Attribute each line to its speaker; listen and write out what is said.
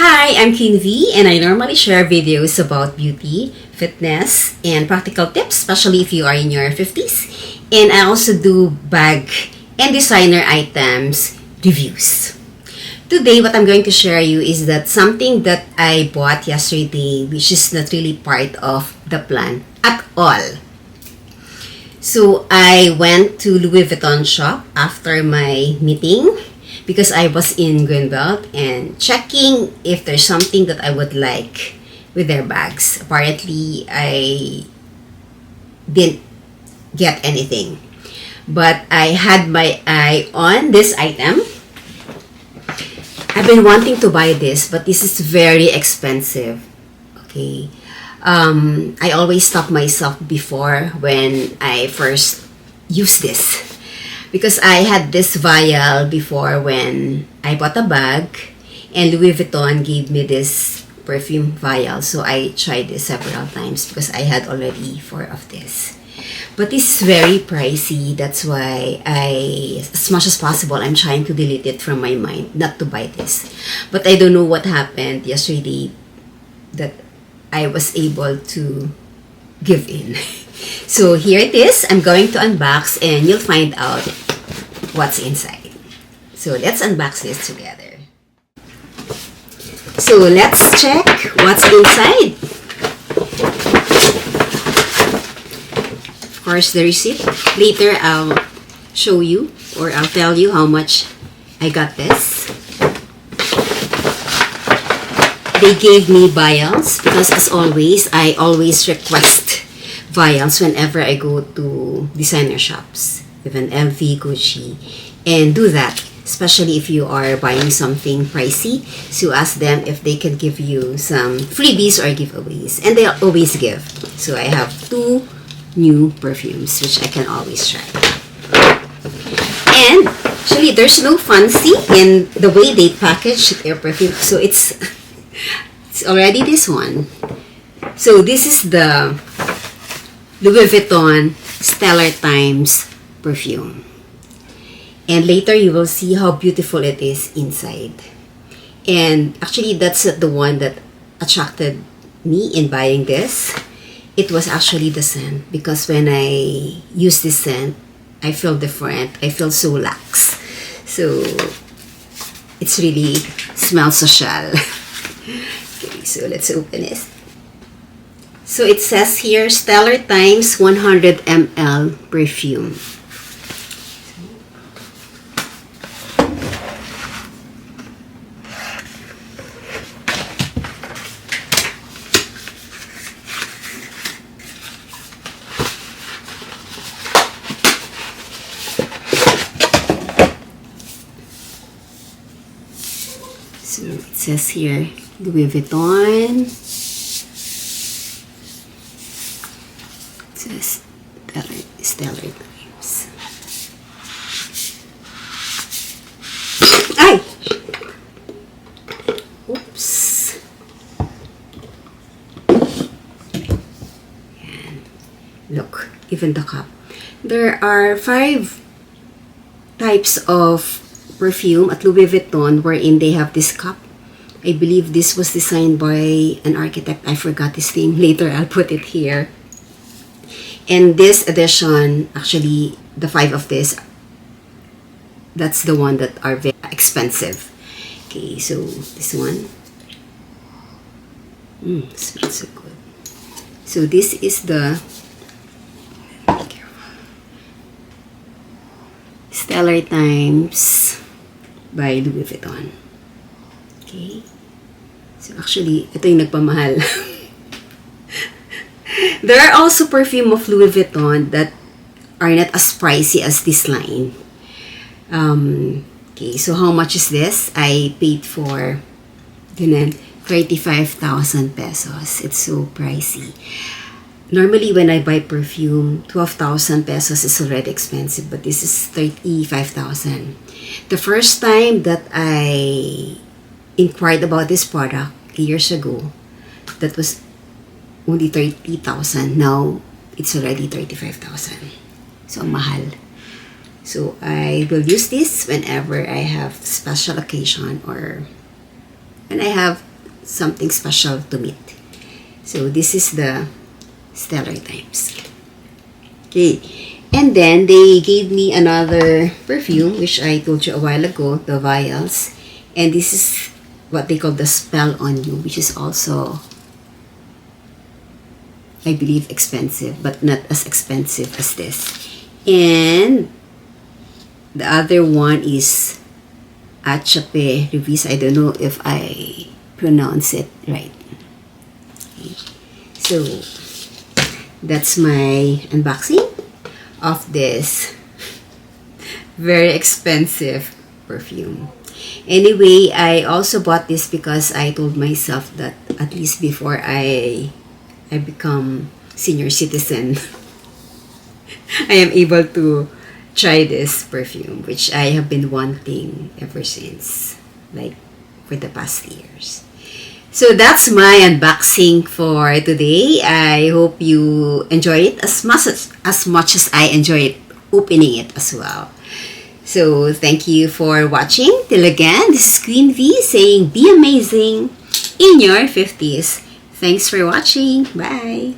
Speaker 1: Hi, I'm Queen V, and I normally share videos about beauty, fitness, and practical tips, especially if you are in your 50s. And I also do bag and designer items reviews. Today, what I'm going to share you is that something that I bought yesterday, which is not really part of the plan at all. So I went to Louis Vuitton shop after my meeting because I was in Greenbelt and checking if there's something that I would like with their bags. Apparently, I didn't get anything. But I had my eye on this item. I've been wanting to buy this, but this is very expensive. Okay. I always stop myself before when I first use this. Because I had this vial before when I bought a bag and Louis Vuitton gave me this perfume vial. So I tried this several times because I had already 4 of this. But this is very pricey. That's why as much as possible, I'm trying to delete it from my mind, not to buy this. But I don't know what happened yesterday that I was able to give in. So here it is. I'm going to unbox and you'll find out what's inside. So let's unbox this together. So let's check what's inside. Of course, the receipt. Later, I'll show you or I'll tell you how much I got this. They gave me vials because, as always, I always request vials whenever I go to designer shops, even LV, Gucci, and do that, especially if you are buying something pricey. So ask them if they can give you some freebies or giveaways, and they always give. So I have 2 new perfumes, which I can always try. And actually, there's no fancy in the way they package their perfume. So it's already this one. So this is the Louis Vuitton Stellar Times perfume. And later you will see how beautiful it is inside. And actually that's the one that attracted me in buying this. It was actually the scent, because when I use this scent, I feel different. I feel so lax. So it's really smells social. Okay, so let's open it. So it says here, Stellar Times 100 ml perfume. So it says here, Louis Vuitton. It says Stellar Times. Ay! Oops. Yan. Look, even the cup. There are 5 types of perfume at Louis Vuitton wherein they have this cup. I believe this was designed by an architect. I forgot his name. Later, I'll put it here. And this edition, actually, the 5 of this, that's the one that are very expensive. Okay, so this one. Smells so good. So this is the Stellar Times by Louis Vuitton. Okay. So actually, ito yung nagpamahal. There are also perfume of Louis Vuitton that are not as pricey as this line. Okay, so how much is this? I paid for 35,000 pesos. It's so pricey. Normally, when I buy perfume, 12,000 pesos is already expensive, but this is 35,000. The first time that I inquired about this product years ago, that was only 30,000. Now, it's already 35,000. So, mahal. So, I will use this whenever I have special occasion or when I have something special to meet. So this is the Stellar Times. Okay, and then they gave me another perfume, which I told you a while ago, the vials. And this is what they call the Spell on You, which is also, I believe, expensive, but not as expensive as this. And the other one is Achape Revis. I don't know if I pronounce it right. Okay. So that's my unboxing of this very expensive perfume. Anyway, I also bought this because I told myself that at least before I become senior citizen, I am able to try this perfume, which I have been wanting ever since, like for the past years. So that's my unboxing for today. I hope you enjoy it as much as I enjoyed opening it as well. So thank you for watching. Till again, this is Queen V saying be amazing in your 50s. Thanks for watching. Bye.